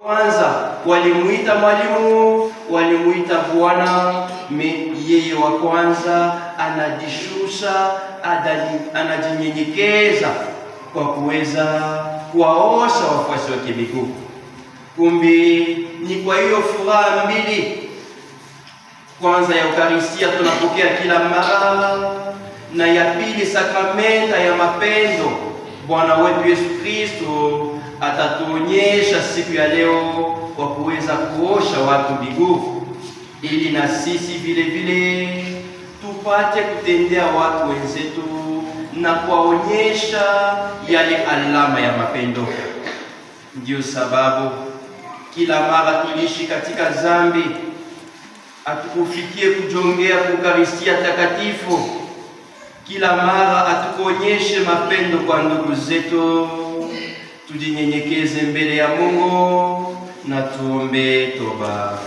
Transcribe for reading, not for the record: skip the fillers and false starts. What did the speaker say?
Kwanza walimuita mwalimu, walimuita Bwana, yeye wa kwanza anajishusha, anajinyenyekeza kwa kuweza kuwaosha wafuasi wake miguu. Kumbe ni kwa hiyo furaha mbili, kwanza ya Eukaristia tunapokea kila mara, na ya pili sakramenta ya mapendo Bwana wetu Yesu Kristo atatuonyesha siku ya leo kwa kuweza kuosha watu miguu, ili na sisi vile vile tupate kutendea watu wenzetu na kuwaonyesha yale alama ya mapendo. Ndio sababu kila mara tulishi katika dhambi, atukufikie kujongea kwa Eukaristia takatifu. Kila mara atukuonyeshe mapendo kwa ndugu zetu. Tujinyenyekeze mbele ya Mungu na tuombe toba.